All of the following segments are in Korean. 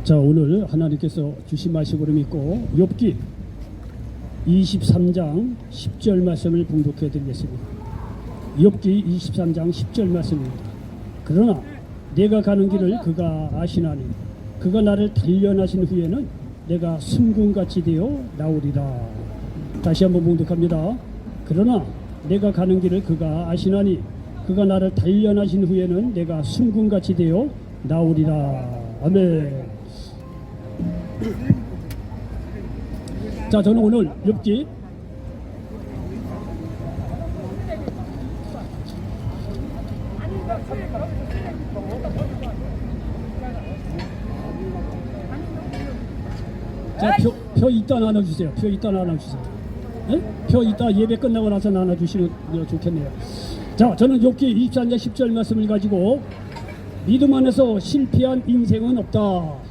자, 오늘 하나님께서 주신 말씀으로 믿고 욥기 23장 10절 말씀을 봉독해 드리겠습니다. 욥기 23장 10절 말씀입니다. 그러나 내가 가는 길을 그가 아시나니 그가 나를 단련하신 후에는 내가 순금같이 되어 나오리라. 다시 한번 봉독합니다. 그러나 내가 가는 길을 그가 아시나니 그가 나를 단련하신 후에는 내가 순금같이 되어 나오리라. 아멘. 자, 저는 오늘 욥기 자, 표 이따 나눠주세요. 표 이따 나눠주세요. 네? 표 이따 예배 끝나고 나서 나눠주시면 좋겠네요. 자, 저는 욥기 24장 10절 말씀을 가지고 믿음 안에서 실패한 인생은 없다.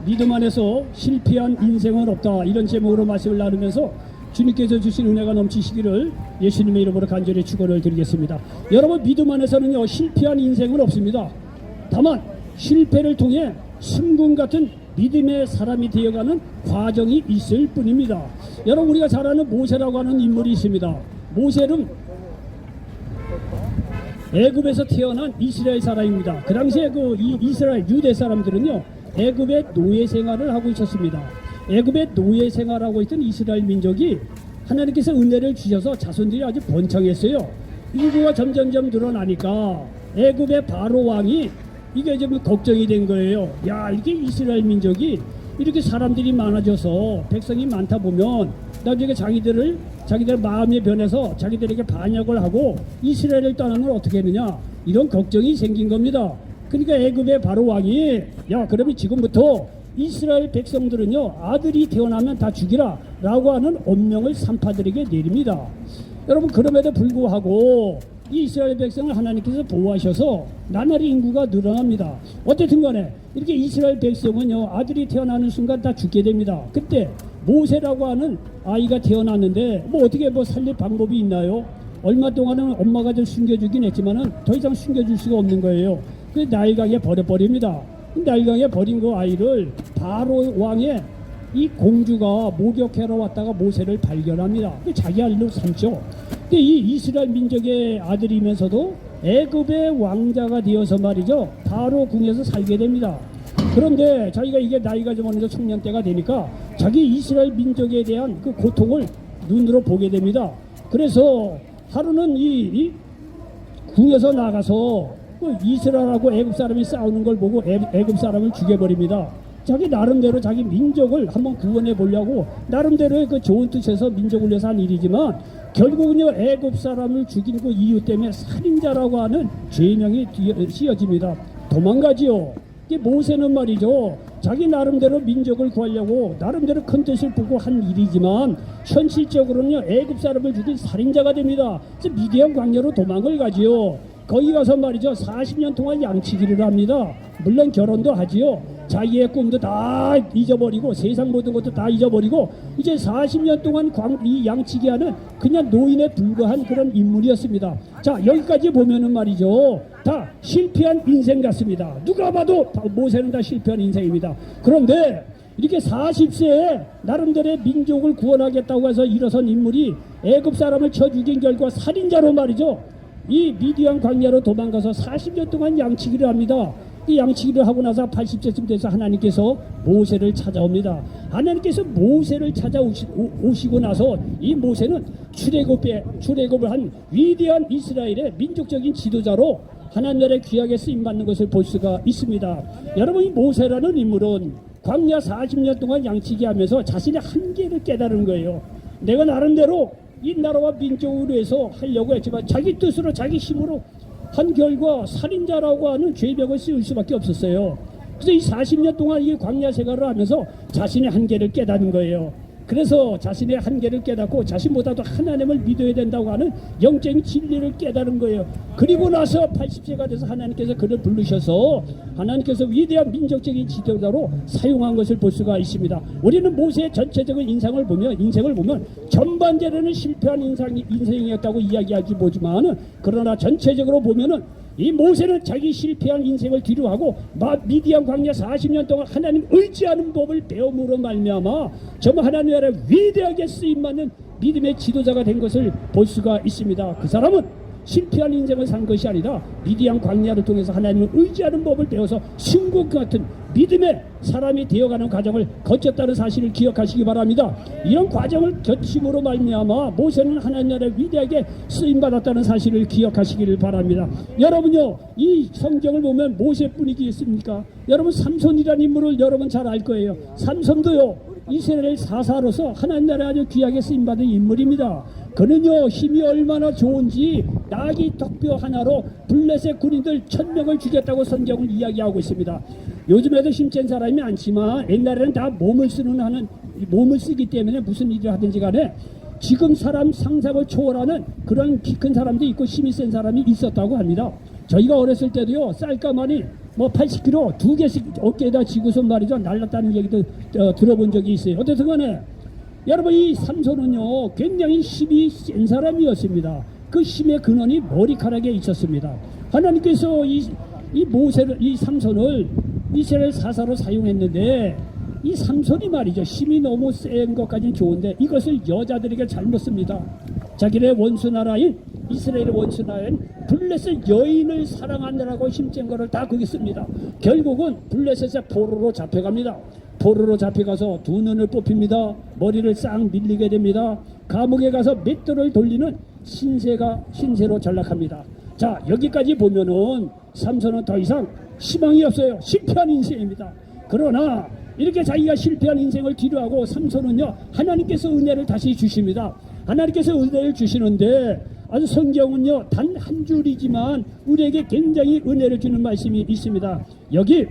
믿음 안에서 실패한 인생은 없다. 이런 제목으로 말씀을 나누면서 주님께서 주신 은혜가 넘치시기를 예수님의 이름으로 간절히 축원을 드리겠습니다. 여러분, 믿음 안에서는요, 실패한 인생은 없습니다. 다만 실패를 통해 순금 같은 믿음의 사람이 되어가는 과정이 있을 뿐입니다. 여러분, 우리가 잘 아는 모세라고 하는 인물이 있습니다. 모세는 애굽에서 태어난 이스라엘 사람입니다. 그 당시에 이 이스라엘 유대 사람들은요, 애굽의 노예 생활을 하고 있었습니다. 애굽의 노예 생활하고 있던 이스라엘 민족이 하나님께서 은혜를 주셔서 자손들이 아주 번창했어요. 인구가 점점점 늘어나니까 애굽의 바로 왕이 이게 좀 걱정이 된 거예요. 야, 이렇게 이스라엘 민족이 이렇게 사람들이 많아져서 백성이 많다 보면 나중에 자기들 마음이 변해서 자기들에게 반역을 하고 이스라엘을 떠나면 어떻게 했느냐, 이런 걱정이 생긴 겁니다. 그러니까 애굽의 바로 왕이 야, 그러면 지금부터 이스라엘 백성들은요, 아들이 태어나면 다 죽이라 라고 하는 엄명을 산파들에게 내립니다. 여러분, 그럼에도 불구하고 이 이스라엘 백성을 하나님께서 보호하셔서 나날이 인구가 늘어납니다. 어쨌든 간에 이렇게 이스라엘 백성은요, 아들이 태어나는 순간 다 죽게 됩니다. 그때 모세라고 하는 아이가 태어났는데 어떻게 살릴 방법이 있나요? 얼마 동안은 엄마가 좀 숨겨주긴 했지만은 더 이상 숨겨줄 수가 없는 거예요. 그 나일강에 버려버립니다. 나일강에 버린 그 아이를 바로 왕의 이 공주가 목욕하러 왔다가 모세를 발견합니다. 자기 아들로 삼죠. 근데 이 이스라엘 민족의 아들이면서도 애굽의 왕자가 되어서 말이죠, 바로 궁에서 살게 됩니다. 그런데 자기가 이게 나이가 좀 어느 정도 청년 때가 되니까 자기 이스라엘 민족에 대한 그 고통을 눈으로 보게 됩니다. 그래서 하루는 이 궁에서 나가서 이스라엘하고 애굽 사람이 싸우는 걸 보고 애굽 사람을 죽여버립니다. 자기 나름대로 자기 민족을 한번 구원해 보려고 나름대로의 그 좋은 뜻에서 민족을 위해서 한 일이지만 결국은요, 애굽 사람을 죽인 그 이유 때문에 살인자라고 하는 죄명이 씌어집니다. 도망가지요. 모세는 말이죠, 자기 나름대로 민족을 구하려고 나름대로 큰 뜻을 보고 한 일이지만 현실적으로는요, 애굽 사람을 죽인 살인자가 됩니다. 그래서 미디안 광야로 도망을 가지요. 거기 가서 말이죠, 40년 동안 양치기를 합니다. 물론 결혼도 하지요. 자기의 꿈도 다 잊어버리고 세상 모든 것도 다 잊어버리고 이제 40년 동안 이 양치기하는 그냥 노인에 불과한 그런 인물이었습니다. 자, 여기까지 보면은 말이죠, 다 실패한 인생 같습니다. 누가 봐도 모세는 다 실패한 인생입니다. 그런데 이렇게 40세에 나름대로의 민족을 구원하겠다고 해서 일어선 인물이 애굽 사람을 쳐 죽인 결과 살인자로 말이죠, 이 미디안 광야로 도망가서 40년 동안 양치기를 합니다. 이 양치기를 하고 나서 80세쯤 돼서 하나님께서 모세를 찾아옵니다. 하나님께서 모세를 찾아오시고 나서 이 모세는 출애굽을 한 위대한 이스라엘의 민족적인 지도자로 하나님 나라에 귀하게 쓰임받는 것을 볼 수가 있습니다. 여러분, 이 모세라는 인물은 광야 40년 동안 양치기 하면서 자신의 한계를 깨달은 거예요. 내가 나름대로 이 나라와 민족을 위해서 하려고 했지만 자기 뜻으로 자기 힘으로 한 결과 살인자라고 하는 죄명을 씌울 수밖에 없었어요. 그래서 이 40년 동안 이 광야 생활을 하면서 자신의 한계를 깨닫는 거예요. 그래서 자신의 한계를 깨닫고 자신보다도 하나님을 믿어야 된다고 하는 영적인 진리를 깨달은 거예요. 그리고 나서 80세가 돼서 하나님께서 그를 부르셔서 하나님께서 위대한 민족적인 지도자로 사용한 것을 볼 수가 있습니다. 우리는 모세의 전체적인 인생을 보면 전반적으로는 실패한 인생이었다고 이야기하지 보지만 그러나 전체적으로 보면은 이 모세는 자기 실패한 인생을 뒤로하고 미디안 광야 40년 동안 하나님 의지하는 법을 배움으로 말미암아 정말 하나님 나라에 위대하게 쓰임받는 믿음의 지도자가 된 것을 볼 수가 있습니다. 그 사람은 실패한 인생을 산 것이 아니라 미디안 광야를 통해서 하나님을 의지하는 법을 배워서 신국 같은 믿음의 사람이 되어가는 과정을 거쳤다는 사실을 기억하시기 바랍니다. 이런 과정을 거침으로 말미암아 모세는 하나님 나라에 위대하게 쓰임받았다는 사실을 기억하시기를 바랍니다. 여러분요, 이 성경을 보면 모세뿐이겠습니까? 여러분 삼손이라는 인물을 여러분 잘 알 거예요. 삼손도요 이스라엘 사사로서 하나님 나라에 아주 귀하게 쓰임받은 인물입니다. 그는요 힘이 얼마나 좋은지 나귀 덕뼈 하나로 블레셋 군인들 1000명을 죽였다고 성경을 이야기하고 있습니다. 요즘에도 힘센 사람이 많지만 옛날에는 다 몸을 쓰기 때문에 무슨 일을 하든지 간에 지금 사람 상상을 초월하는 그런 키 큰 사람도 있고 힘이 센 사람이 있었다고 합니다. 저희가 어렸을 때도요 쌀가마니 80kg 2개씩 어깨에다 지고서 말이죠 날랐다는 얘기도 들어본 적이 있어요. 어쨌든 간에 여러분 이 삼손은요 굉장히 힘이 센 사람이었습니다. 그 힘의 근원이 머리카락에 있었습니다. 하나님께서 이 삼손을 이스라엘 사사로 사용했는데 이 삼손이 말이죠 힘이 너무 센 것까지는 좋은데 이것을 여자들에게 잘못 씁니다. 자기네 원수나라인 이스라엘의 원수나라인 블레셋 여인을 사랑하느라고 힘센 거를 다 거기 씁니다. 결국은 블레셋의 포로로 잡혀갑니다. 포로로 잡혀가서 두 눈을 뽑힙니다. 머리를 싹 밀리게 됩니다. 감옥에 가서 맷돌을 돌리는 신세로 전락합니다. 자 여기까지 보면은 삼손은 더 이상 희망이 없어요. 실패한 인생입니다. 그러나 이렇게 자기가 실패한 인생을 뒤로하고 삼손은요 하나님께서 은혜를 다시 주십니다. 하나님께서 은혜를 주시는데 아주 성경은요 단 한 줄이지만 우리에게 굉장히 은혜를 주는 말씀이 있습니다. 여기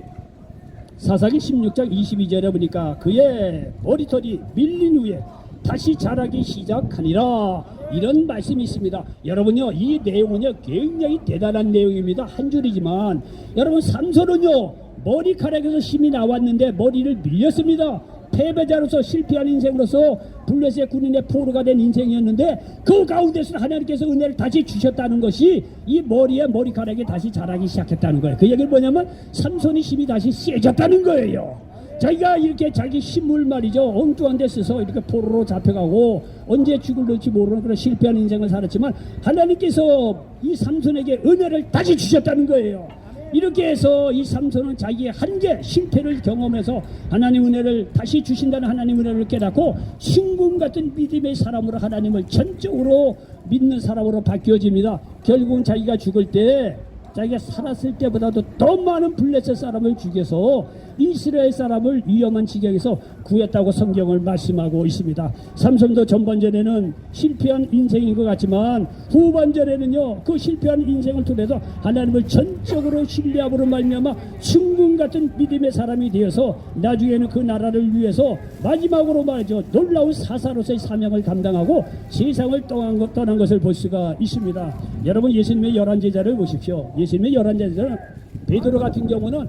사사기 16장 22절에 보니까 그의 머리털이 밀린 후에 다시 자라기 시작하니라 이런 말씀이 있습니다. 여러분요 이 내용은요 굉장히 대단한 내용입니다. 한 줄이지만 여러분 삼손은요 머리카락에서 힘이 나왔는데 머리를 밀렸습니다. 패배자로서 실패한 인생으로서 블레셋 군인의 포로가 된 인생이었는데 그 가운데서 하나님께서 은혜를 다시 주셨다는 것이 이 머리카락이 다시 자라기 시작했다는 거예요. 그 얘기는 뭐냐면 삼손이 힘이 다시 세졌다는 거예요. 자기가 이렇게 자기 힘을 말이죠 엉뚱한 데 써서 이렇게 포로로 잡혀가고 언제 죽을지 모르는 그런 실패한 인생을 살았지만 하나님께서 이 삼손에게 은혜를 다시 주셨다는 거예요. 이렇게 해서 이 삼손은 자기의 한계 실패를 경험해서 하나님 은혜를 다시 주신다는 하나님 은혜를 깨닫고 신금 같은 믿음의 사람으로 하나님을 전적으로 믿는 사람으로 바뀌어집니다. 결국은 자기가 죽을 때 자기가 살았을 때보다도 더 많은 블레셋 사람을 죽여서 이스라엘 사람을 위험한 지경에서 구했다고 성경을 말씀하고 있습니다. 삼손도 전반전에는 실패한 인생인 것 같지만 후반전에는요 그 실패한 인생을 통해서 하나님을 전적으로 신뢰함으로 말미암아 충분 같은 믿음의 사람이 되어서 나중에는 그 나라를 위해서 마지막으로 말이죠 놀라운 사사로서의 사명을 감당하고 세상을 떠난 것을 볼 수가 있습니다. 여러분 예수님의 11제자를 보십시오. 예수님의 11제자는 베드로 같은 경우는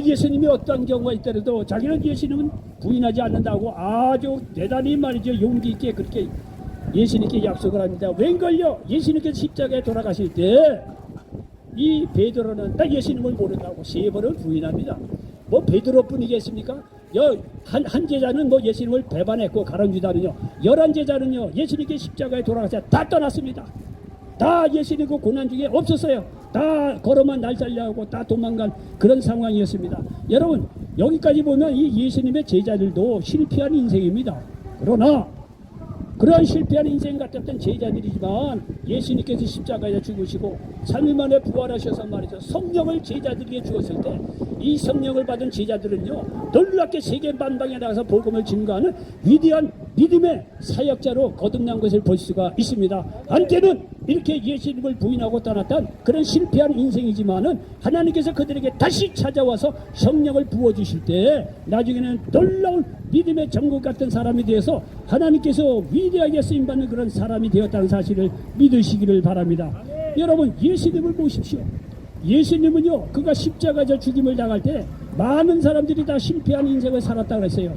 예수님이 어떤 경우가 있더라도 자기는 예수님은 부인하지 않는다고 아주 대단히 말이죠 용기 있게 그렇게 예수님께 약속을 합니다. 웬걸요 예수님께서 십자가에 돌아가실 때 이 베드로는 나 예수님을 모른다고 3번을 부인합니다. 뭐 베드로뿐이겠습니까? 한 제자는 뭐 예수님을 배반했고 가룟유다는요 11제자는요 예수님께 십자가에 돌아가서 다 떠났습니다. 다 예수님 그 고난 중에 없었어요. 다 걸어만 날 살려고 다 도망간 그런 상황이었습니다. 여러분 여기까지 보면 이 예수님의 제자들도 실패한 인생입니다. 그러나 그러한 실패한 인생 같았던 제자들이지만 예수님께서 십자가에 죽으시고 3일 만에 부활하셔서 말이죠 성령을 제자들에게 주었을 때 이 성령을 받은 제자들은요 놀랍게 세계 만방에 나가서 복음을 증거하는 위대한 믿음의 사역자로 거듭난 것을 볼 수가 있습니다. 한때는 이렇게 예수님을 부인하고 떠났던 그런 실패한 인생이지만은 하나님께서 그들에게 다시 찾아와서 성령을 부어주실 때 나중에는 놀라운 믿음의 정국 같은 사람이 되어서 하나님께서 위대하게 쓰임받는 그런 사람이 되었다는 사실을 믿으시기를 바랍니다. 여러분 예수님을 보십시오. 예수님은요 그가 십자가에서 죽임을 당할 때 많은 사람들이 다 실패한 인생을 살았다고 그랬어요.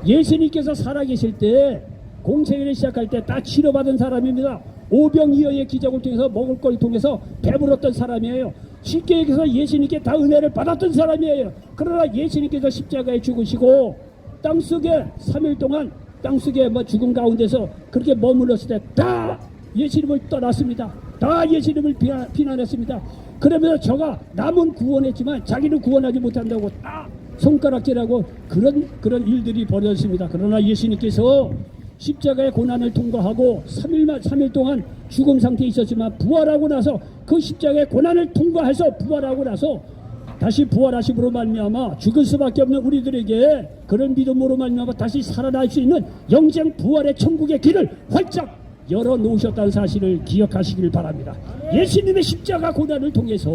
예수님께서 살아계실 때 공생애를 시작할 때 다 치료받은 사람입니다. 오병이어의 기적을 통해서 먹을 걸 통해서 배불렀던 사람이에요. 쉽게 얘기해서 예수님께 다 은혜를 받았던 사람이에요. 그러나 예수님께서 십자가에 죽으시고 땅속에 3일 동안 땅속에 죽음 가운데서 그렇게 머물렀을 때 다 예수님을 떠났습니다. 다 예수님을 비난했습니다. 그러면서 저가 남은 구원했지만 자기는 구원하지 못한다고 다 손가락질하고 그런 일들이 벌어졌습니다. 그러나 예수님께서 십자가의 고난을 통과하고 3일 동안 죽음 상태에 있었지만 부활하고 나서 그 십자가의 고난을 통과해서 부활하고 나서 다시 부활하심으로 말미암아 죽을 수밖에 없는 우리들에게 그런 믿음으로 말미암아 다시 살아날 수 있는 영생 부활의 천국의 길을 활짝 열어놓으셨다는 사실을 기억하시길 바랍니다. 예수님의 십자가 고난을 통해서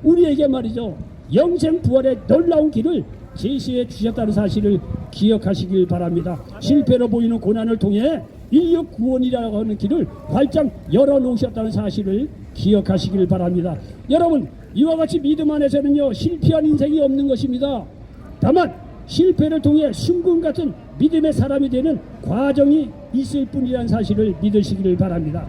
우리에게 말이죠, 영생 부활의 놀라운 길을 제시해 주셨다는 사실을 기억하시길 바랍니다. 실패로 보이는 고난을 통해 인류 구원이라고 하는 길을 활짝 열어놓으셨다는 사실을 기억하시길 바랍니다. 여러분, 이와 같이 믿음 안에서는요, 실패한 인생이 없는 것입니다. 다만 실패를 통해 순금 같은 믿음의 사람이 되는 과정이 있을 뿐이라는 사실을 믿으시기를 바랍니다.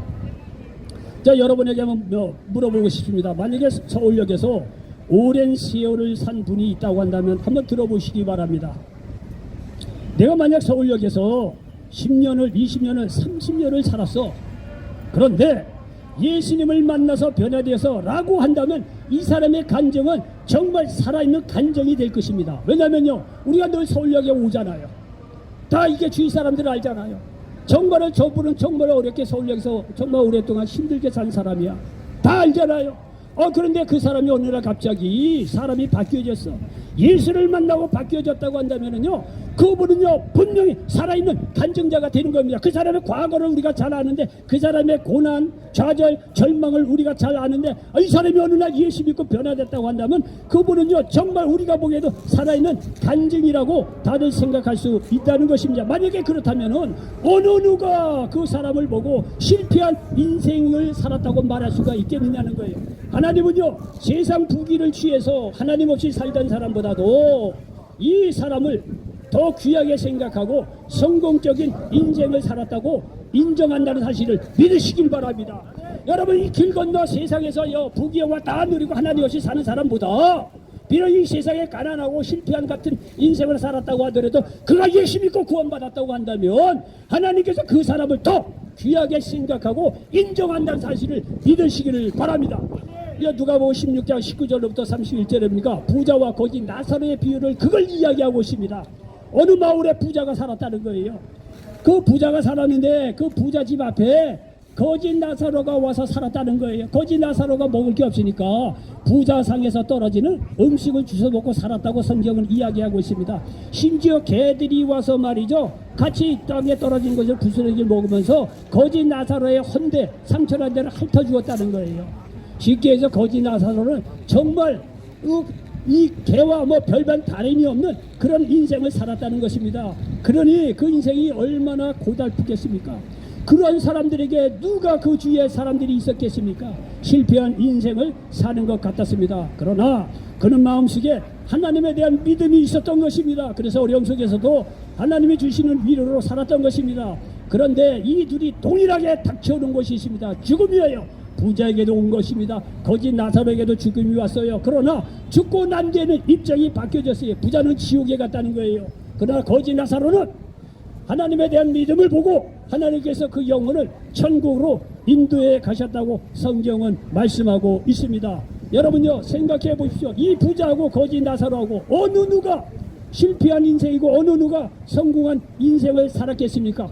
자, 여러분에게 한번 물어보고 싶습니다. 만약에 서울역에서 오랜 세월을 산 분이 있다고 한다면 한번 들어보시기 바랍니다. 내가 만약 서울역에서 10년을, 20년을, 30년을 살았어. 그런데 예수님을 만나서 변화되어서 라고 한다면 이 사람의 간정은 정말 살아있는 간정이 될 것입니다. 왜냐면요, 우리가 늘 서울역에 오잖아요. 다 이게 주위 사람들 알잖아요. 정말 저분은 정말 어렵게 서울역에서 정말 오랫동안 힘들게 산 사람이야. 다 알잖아요. 그런데 그 사람이 어느 날 갑자기 사람이 바뀌어졌어. 예수를 만나고 바뀌어졌다고 한다면은요, 그분은요 분명히 살아있는 간증자가 되는 겁니다. 그 사람의 과거를 우리가 잘 아는데, 그 사람의 고난, 좌절, 절망을 우리가 잘 아는데, 이 사람이 어느 날 예수 믿고 변화됐다고 한다면 그분은요 정말 우리가 보기에도 살아있는 간증이라고 다들 생각할 수 있다는 것입니다. 만약에 그렇다면은 어느 누가 그 사람을 보고 실패한 인생을 살았다고 말할 수가 있겠느냐는 거예요. 하나님은요 세상 부귀를 취해서 하나님 없이 살던 사람보다도 이 사람을 더 귀하게 생각하고 성공적인 인생을 살았다고 인정한다는 사실을 믿으시길 바랍니다. 여러분, 이 길 건너 세상에서 부귀영화 다 누리고 하나님 없이 사는 사람보다 비록 이 세상에 가난하고 실패한 같은 인생을 살았다고 하더라도 그가 예수 믿고 구원받았다고 한다면 하나님께서 그 사람을 더 귀하게 생각하고 인정한다는 사실을 믿으시기를 바랍니다. 누가복음 16장 19절부터 31절입니까? 부자와 거지 나사로의 비유를 그걸 이야기하고 있습니다. 어느 마을에 부자가 살았다는 거예요. 그 부자가 살았는데 그 부자 집 앞에 거지 나사로가 와서 살았다는 거예요. 거지 나사로가 먹을 게 없으니까 부자상에서 떨어지는 음식을 주워 먹고 살았다고 성경은 이야기하고 있습니다. 심지어 개들이 와서 말이죠, 같이 땅에 떨어진 것을 부스러기 먹으면서 거지 나사로의 헌데 상처난 데를 핥아주었다는 거예요. 쉽게 해서 거지 나사로는 정말 이 개와 별반 다름이 없는 그런 인생을 살았다는 것입니다. 그러니 그 인생이 얼마나 고달프겠습니까? 그런 사람들에게 누가 그 주위에 사람들이 있었겠습니까? 실패한 인생을 사는 것 같았습니다. 그러나 그는 마음속에 하나님에 대한 믿음이 있었던 것입니다. 그래서 어려움 속에서도 하나님이 주시는 위로로 살았던 것입니다. 그런데 이 둘이 동일하게 닥쳐오는 것이 있습니다. 죽음이에요. 부자에게도 온 것입니다. 거지 나사로에게도 죽음이 왔어요. 그러나 죽고 난 뒤에는 입장이 바뀌어졌어요. 부자는 지옥에 갔다는 거예요. 그러나 거지 나사로는 하나님에 대한 믿음을 보고 하나님께서 그 영혼을 천국으로 인도해 가셨다고 성경은 말씀하고 있습니다. 여러분요, 생각해 보십시오. 이 부자하고 거지 나사로하고 어느 누가 실패한 인생이고 어느 누가 성공한 인생을 살았겠습니까?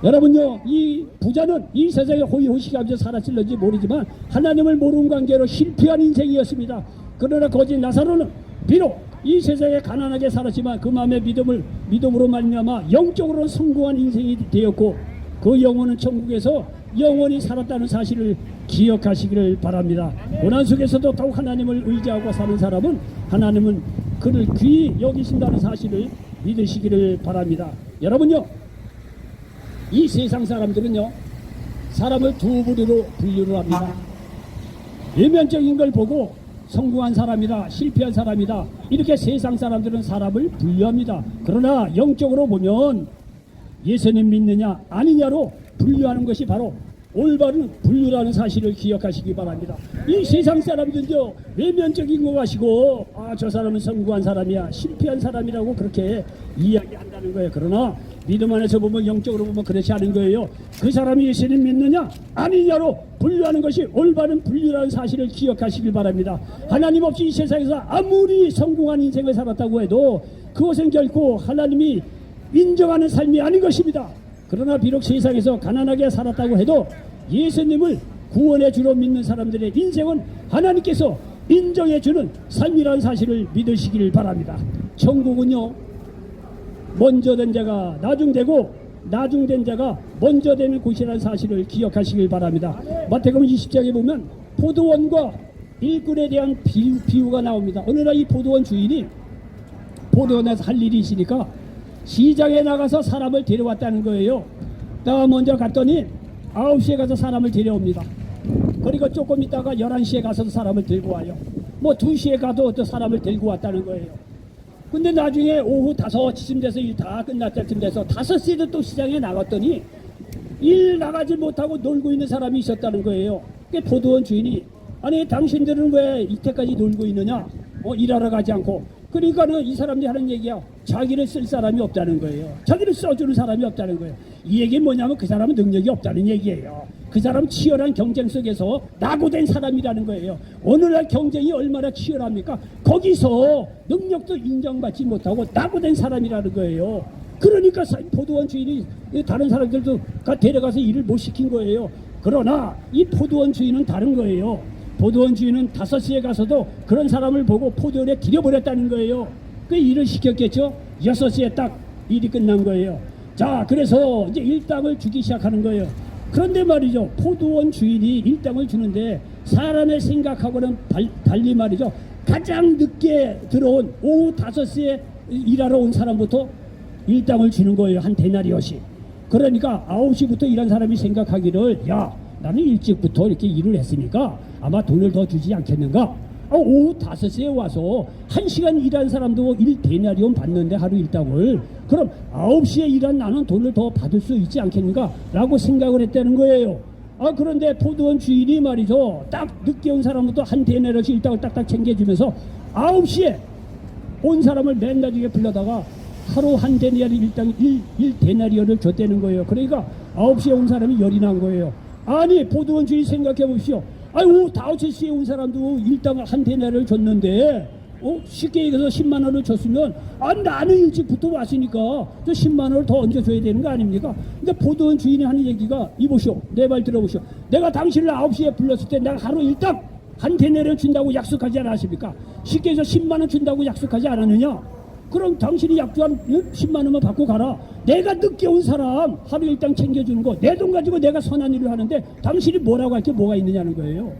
여러분요, 이 부자는 이 세상에 호의호식하면서 살았을는지 모르지만 하나님을 모르는 관계로 실패한 인생이었습니다. 그러나 거지 나사로는 비록 이 세상에 가난하게 살았지만 그 마음의 믿음으로 말미암아 영적으로 성공한 인생이 되었고 그 영혼은 천국에서 영원히 살았다는 사실을 기억하시기를 바랍니다. 고난 속에서도 더욱 하나님을 의지하고 사는 사람은 하나님은 그를 귀히 여기신다는 사실을 믿으시기를 바랍니다. 여러분요, 이 세상 사람들은요 사람을 두 부류로 분류를 합니다. 외면적인 걸 보고 성공한 사람이다, 실패한 사람이다, 이렇게 세상 사람들은 사람을 분류합니다. 그러나 영적으로 보면 예수님 믿느냐 아니냐로 분류하는 것이 바로 올바른 분류라는 사실을 기억하시기 바랍니다. 이 세상 사람들도 외면적인 거 가지고 저 사람은 성공한 사람이야, 실패한 사람이라고 그렇게 이야기한다는 거예요. 그러나 믿음 안에서 보면, 영적으로 보면 그렇지 않은 거예요. 그 사람이 예수님 믿느냐 아니냐로 분류하는 것이 올바른 분류라는 사실을 기억하시길 바랍니다. 하나님 없이 이 세상에서 아무리 성공한 인생을 살았다고 해도 그것은 결코 하나님이 인정하는 삶이 아닌 것입니다. 그러나 비록 세상에서 가난하게 살았다고 해도 예수님을 구원의 주로 믿는 사람들의 인생은 하나님께서 인정해주는 삶이라는 사실을 믿으시길 바랍니다. 천국은요, 먼저 된 자가 나중되고 나중된 자가 먼저 되는 곳이라는 사실을 기억하시길 바랍니다. 마태복음 20장에 보면 포도원과 일꾼에 대한 비유가 나옵니다. 어느 날 이 포도원 주인이 포도원에서 할 일이 있으니까 시장에 나가서 사람을 데려왔다는 거예요. 내가 먼저 갔더니 9시에 가서 사람을 데려옵니다. 그리고 조금 있다가 11시에 가서 사람을 들고 와요. 뭐 2시에 가도 또 사람을 들고 왔다는 거예요. 근데 나중에 오후 5시쯤 돼서 일 다 끝날 때쯤 돼서 5시에도 또 시장에 나갔더니 일 나가지 못하고 놀고 있는 사람이 있었다는 거예요. 그 포도원 주인이, 아니 당신들은 왜 이때까지 놀고 있느냐, 일하러 가지 않고. 그러니까는 이 사람들이 하는 얘기야, 자기를 쓸 사람이 없다는 거예요. 자기를 써주는 사람이 없다는 거예요. 이 얘기는 뭐냐면 그 사람은 능력이 없다는 얘기예요. 그 사람은 치열한 경쟁 속에서 낙오된 사람이라는 거예요. 오늘날 경쟁이 얼마나 치열합니까? 거기서 능력도 인정받지 못하고 낙오된 사람이라는 거예요. 그러니까 포도원 주인이 다른 사람들도 데려가서 일을 못 시킨 거예요. 그러나 이 포도원 주인은 다른 거예요. 포도원 주인은 5시에 가서도 그런 사람을 보고 포도원에 들여버렸다는 거예요. 그 일을 시켰겠죠. 6시에 딱 일이 끝난 거예요. 자, 그래서 이제 일당을 주기 시작하는 거예요. 그런데 말이죠, 포도원 주인이 일당을 주는데 사람의 생각하고는 달리 말이죠, 가장 늦게 들어온 오후 5시에 일하러 온 사람부터 일당을 주는 거예요. 한 데나리엇이. 그러니까 9시부터 일한 사람이 생각하기를, 야, 나는 일찍부터 이렇게 일을 했으니까 아마 돈을 더 주지 않겠는가? 오후 5시에 와서 1시간 일한 사람도 1데나리온 받는데 하루 일당을, 그럼 9시에 일한 나는 돈을 더 받을 수 있지 않겠는가? 라고 생각을 했다는 거예요. 그런데 포도원 주인이 말이죠, 딱 늦게 온 사람부터 한 데나리온씩 일당을 딱딱 챙겨주면서 9시에 온 사람을 맨 나중에 불러다가 하루 한 데나리온 일당 1데나리온을 줬다는 거예요. 그러니까 9시에 온 사람이 열이 난 거예요. 아니, 포도원 주인 생각해 보십시오. 오후 5시에 온 사람도 일당을 한 데나리온을 줬는데 쉽게 얘기해서 10만 원을 줬으면 나는 일찍부터 왔으니까 저 10만 원을 더 얹어줘야 되는 거 아닙니까? 근데 포도원 주인이 하는 얘기가, 이보시오, 내 말 들어보시오. 내가 당신을 9시에 불렀을 때 내가 하루 일당 한 데나리온 준다고 약속하지 않았습니까? 쉽게 해서 10만 원 준다고 약속하지 않았느냐? 그럼 당신이 약주한 10만 원만 받고 가라. 내가 늦게 온 사람 하루 일당 챙겨주는 거, 내 돈 가지고 내가 선한 일을 하는데 당신이 뭐라고 할 게 뭐가 있느냐는 거예요.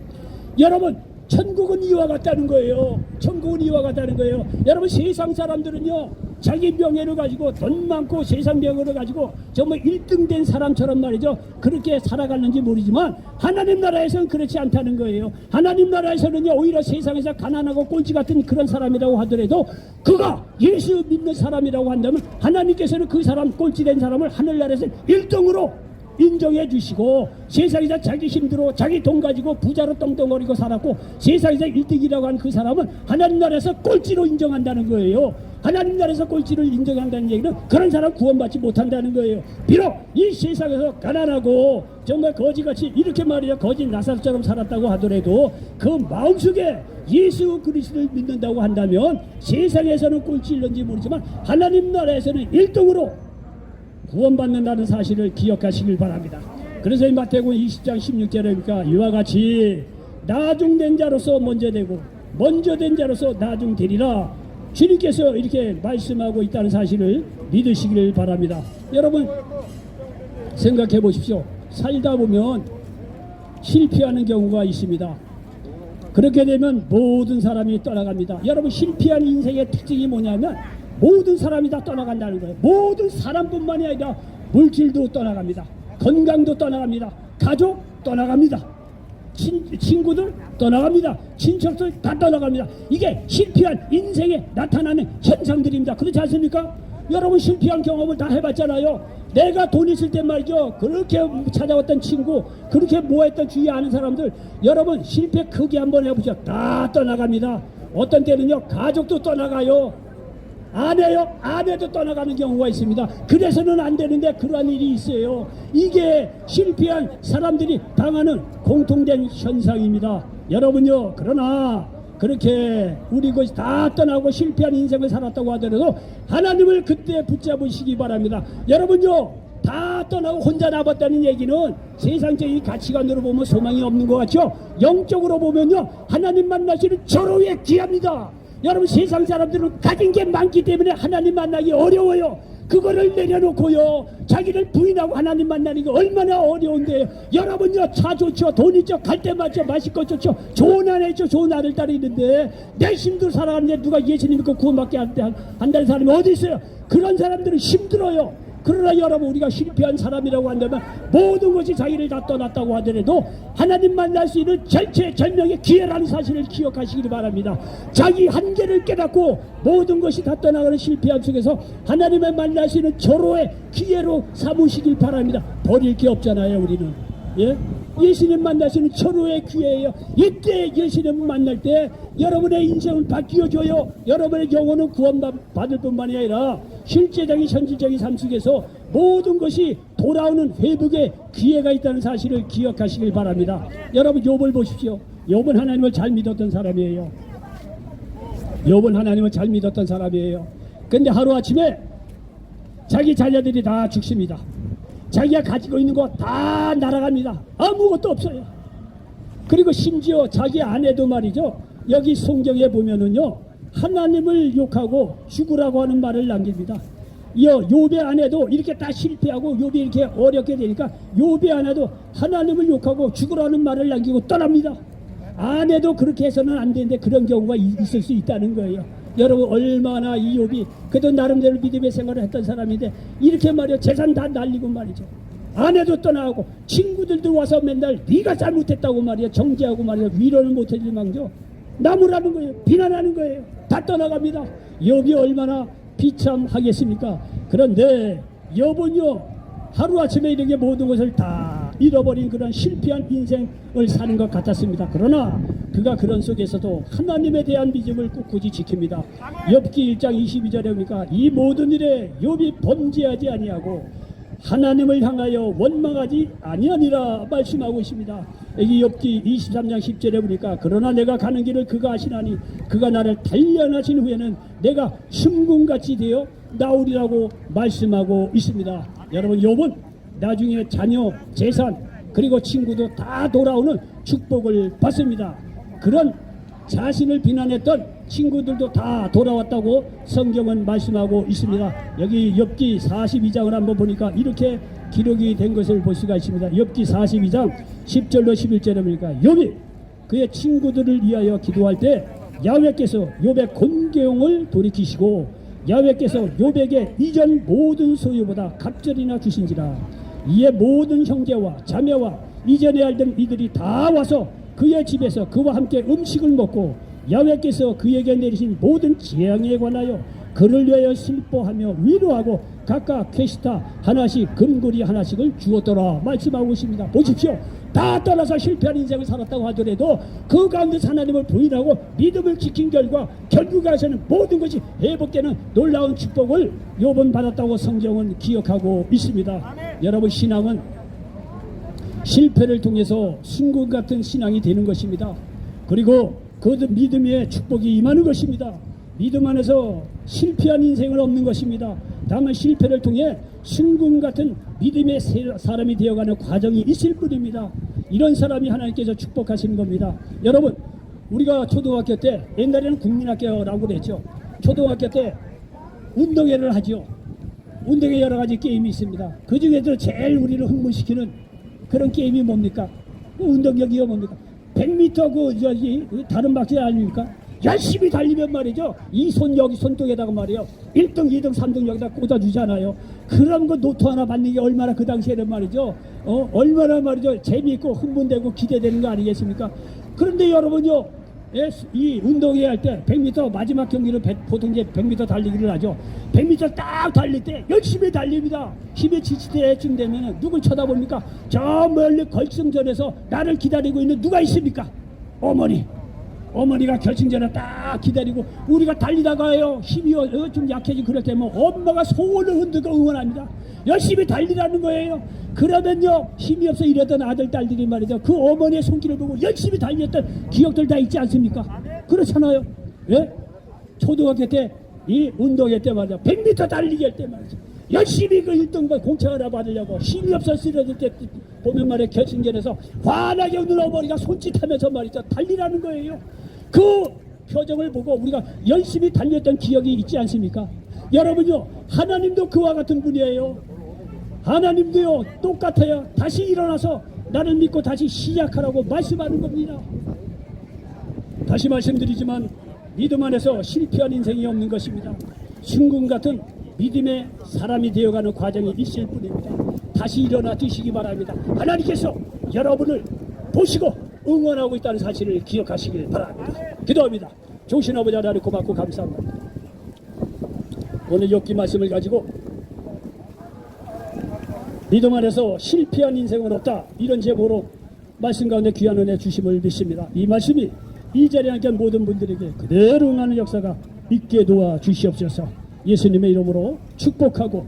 여러분, 천국은 이와 같다는 거예요. 천국은 이와 같다는 거예요. 여러분, 세상 사람들은요, 자기 명예를 가지고 돈 많고 세상 명예를 가지고 정말 1등 된 사람처럼 말이죠, 그렇게 살아가는지 모르지만 하나님 나라에서는 그렇지 않다는 거예요. 하나님 나라에서는요, 오히려 세상에서 가난하고 꼴찌 같은 그런 사람이라고 하더라도 그가 예수 믿는 사람이라고 한다면 하나님께서는 그 사람, 꼴찌 된 사람을 하늘나라에서 1등으로 인정해 주시고, 세상에서 자기 힘들어 자기 돈 가지고 부자로 떵떵거리고 살았고 세상에서 1등이라고 한 그 사람은 하나님 나라에서 꼴찌로 인정한다는 거예요. 하나님 나라에서 꼴찌를 인정한다는 얘기는 그런 사람 구원받지 못한다는 거예요. 비록 이 세상에서 가난하고 정말 거지같이 이렇게 말이야 거지 나사처럼 살았다고 하더라도 그 마음속에 예수 그리스도를 믿는다고 한다면 세상에서는 꼴찌일런지 모르지만 하나님 나라에서는 1등으로 구원받는다는 사실을 기억하시길 바랍니다. 그래서 이 마태복음 20장 16절에 보니까 이와 같이 나중된 자로서 먼저 되고 먼저 된 자로서 나중되리라, 주님께서 이렇게 말씀하고 있다는 사실을 믿으시길 바랍니다. 여러분, 생각해 보십시오. 살다 보면 실패하는 경우가 있습니다. 그렇게 되면 모든 사람이 떠나갑니다. 여러분, 실패한 인생의 특징이 뭐냐면 모든 사람이 다 떠나간다는 거예요. 모든 사람뿐만이 아니라 물질도 떠나갑니다. 건강도 떠나갑니다. 가족 떠나갑니다. 친구들 떠나갑니다. 친척들 다 떠나갑니다. 이게 실패한 인생에 나타나는 현상들입니다. 그렇지 않습니까? 여러분, 실패한 경험을 다 해봤잖아요. 내가 돈 있을 때 말이죠. 그렇게 찾아왔던 친구, 그렇게 모아있던 주위에 아는 사람들, 여러분 실패 크게 한번 해보죠. 다 떠나갑니다. 어떤 때는요, 가족도 떠나가요. 아내도 떠나가는 경우가 있습니다. 그래서는 안 되는데 그러한 일이 있어요. 이게 실패한 사람들이 당하는 공통된 현상입니다. 여러분요, 그러나 그렇게 우리 것이 다 떠나고 실패한 인생을 살았다고 하더라도 하나님을 그때 붙잡으시기 바랍니다. 여러분요, 다 떠나고 혼자 남았다는 얘기는 세상적인 가치관으로 보면 소망이 없는 것 같죠? 영적으로 보면요, 하나님 만나시는 절호의 귀합니다. 여러분, 세상 사람들은 가진 게 많기 때문에 하나님 만나기 어려워요. 그거를 내려놓고요, 자기를 부인하고 하나님 만나는 게 얼마나 어려운데요. 여러분요, 차 좋죠, 돈 있죠, 갈 때 맞죠, 마실 것 좋죠, 좋은 아내 있죠, 좋은 아들 딸이 있는데 내 힘도 살아가는데 누가 예수님 믿고 구원받게 한다는 사람이 어디 있어요? 그런 사람들은 힘들어요. 그러나 여러분, 우리가 실패한 사람이라고 한다면 모든 것이 자기를 다 떠났다고 하더라도 하나님 만날 수 있는 절체절명의 기회라는 사실을 기억하시기 바랍니다. 자기 한계를 깨닫고 모든 것이 다 떠나가는 실패함 속에서 하나님을 만날 수 있는 절호의 기회로 삼으시길 바랍니다. 버릴 게 없잖아요, 우리는. 예? 예수님 만나시는 절호의 기회예요. 이때 예수님 만날 때 여러분의 인생은 바뀌어져요. 여러분의 영혼은 구원받을 뿐만이 아니라 실제적인 현실적인 삶 속에서 모든 것이 돌아오는 회복의 기회가 있다는 사실을 기억하시길 바랍니다. 여러분, 욥을 보십시오. 욥은 하나님을 잘 믿었던 사람이에요. 욥은 하나님을 잘 믿었던 사람이에요. 근데 하루아침에 자기 자녀들이 다 죽습니다. 자기가 가지고 있는 거 다 날아갑니다. 아무것도 없어요. 그리고 심지어 자기 아내도 말이죠, 여기 성경에 보면은요, 하나님을 욕하고 죽으라고 하는 말을 남깁니다. 욥의 아내도 이렇게 다 실패하고 욥이 이렇게 어렵게 되니까 욥의 아내도 하나님을 욕하고 죽으라는 말을 남기고 떠납니다. 아내도 그렇게 해서는 안 되는데 그런 경우가 있을 수 있다는 거예요. 여러분, 얼마나 이 욥이 그래도 나름대로 믿음의 생활을 했던 사람인데 이렇게 말이요, 재산 다 날리고 말이죠, 아내도 떠나고 친구들도 와서 맨날 네가 잘못했다고 말이야 정죄하고 말이야 위로는 못해줄 망정 나무라는 거예요. 비난하는 거예요. 다 떠나갑니다. 욥이 얼마나 비참하겠습니까? 그런데 욥은요, 하루아침에 이렇게 모든 것을 다 잃어버린 그런 실패한 인생을 사는 것 같았습니다. 그러나 그가 그런 속에서도 하나님에 대한 믿음을 꿋꿋이 지킵니다. 욥기 1장 22절에 보니까 이 모든 일에 욥이 범죄하지 아니하고 하나님을 향하여 원망하지 아니하니라 말씀하고 있습니다. 여기 욥기 23장 10절에 보니까 그러나 내가 가는 길을 그가 아시나니 그가 나를 단련하신 후에는 내가 숨궁같이 되어 나오리라고 말씀하고 있습니다. 여러분, 욥은 나중에 자녀, 재산, 그리고 친구도 다 돌아오는 축복을 받습니다. 그런 자신을 비난했던 친구들도 다 돌아왔다고 성경은 말씀하고 있습니다. 여기 욥기 42장을 한번 보니까 이렇게 기록이 된 것을 볼 수가 있습니다. 욥기 42장 10절로 11절에 보니까 욥이 그의 친구들을 위하여 기도할 때 야훼께서 욥의 곤경을 돌이키시고 야훼께서 욥에게 이전 모든 소유보다 갑절이나 주신지라. 이에 모든 형제와 자매와 이전에 알던 이들이 다 와서 그의 집에서 그와 함께 음식을 먹고 야훼께서 그에게 내리신 모든 재앙에 관하여 그를 위하여 슬퍼하며 위로하고 각각 퀘시타 하나씩 금고리 하나씩을 주었더라 말씀하고 있습니다. 보십시오. 다 떠나서 실패한 인생을 살았다고 하더라도 그 가운데서 하나님을 부인하고 믿음을 지킨 결과 결국에서는 모든 것이 회복되는 놀라운 축복을 욥은 받았다고 성경은 기억하고 있습니다. 여러분, 신앙은 실패를 통해서 순금 같은 신앙이 되는 것입니다. 그리고 그 믿음의 축복이 임하는 것입니다. 믿음 안에서 실패한 인생은 없는 것입니다. 다만 실패를 통해 순금 같은 믿음의 사람이 되어가는 과정이 있을 뿐입니다. 이런 사람이 하나님께서 축복하시는 겁니다. 여러분, 우리가 초등학교 때, 옛날에는 국민학교라고 그랬죠. 초등학교 때 운동회를 하죠. 운동회 여러 가지 게임이 있습니다. 그 중에도 제일 우리를 흥분시키는 그런 게임이 뭡니까? 운동경기가 뭡니까? 100m 다른 박스 아닙니까? 열심히 달리면 말이죠, 이 손 여기 손등에다가 말이에요 1등 2등 3등 여기다 꽂아주잖아요. 그런 거 노트 하나 받는 게 얼마나 그 당시에는 말이죠, 얼마나 말이죠 재미있고 흥분되고 기대되는 거 아니겠습니까? 그런데 여러분요, 이 운동회 할 때 100m 마지막 경기를 보통 이제 100m 달리기를 하죠. 100m 딱 달릴 때 열심히 달립니다. 힘에 지칠 때쯤 되면 누굴 쳐다봅니까? 저 멀리 결승전에서 나를 기다리고 있는 누가 있습니까? 어머니. 어머니가 결승전에 딱 기다리고 우리가 달리다가요 힘이 좀 약해지고 그럴 때면 엄마가 손을 흔들고 응원합니다. 열심히 달리라는 거예요. 그러면요 힘이 없어 이러던 아들 딸들이 말이죠 그 어머니의 손길을 보고 열심히 달렸던 기억들 다 있지 않습니까? 그렇잖아요. 예? 초등학교 때 이 운동회 때 말이죠 100m 달리기 할 때 말이죠 열심히 그 1등과 공채 하나 받으려고 힘이 없어 쓰러질 때 보면 말이야 결승전에서 환하게 웃는 어머니가 손짓하면서 말이죠 달리라는 거예요. 그 표정을 보고 우리가 열심히 달렸던 기억이 있지 않습니까? 여러분요 하나님도 그와 같은 분이에요. 하나님도요 똑같아요. 다시 일어나서 나를 믿고 다시 시작하라고 말씀하는 겁니다. 다시 말씀드리지만 믿음 안에서 실패한 인생이 없는 것입니다. 순금 같은 믿음의 사람이 되어가는 과정이 있을 뿐입니다. 다시 일어나 뛰시기 바랍니다. 하나님께서 여러분을 보시고 응원하고 있다는 사실을 기억하시길 바랍니다. 기도합니다. 좋으신 아버지 하나님 고맙고 감사합니다. 오늘 욥기 말씀을 가지고 믿음 안에서 실패한 인생은 없다 이런 제목으로 말씀 가운데 귀한 은혜 주심을 믿습니다. 이 말씀이 이 자리에 앉은 모든 분들에게 그대로 응하는 역사가 있게 도와 주시옵소서. 예수님의 이름으로 축복하고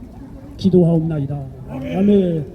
기도하옵나이다. 아멘.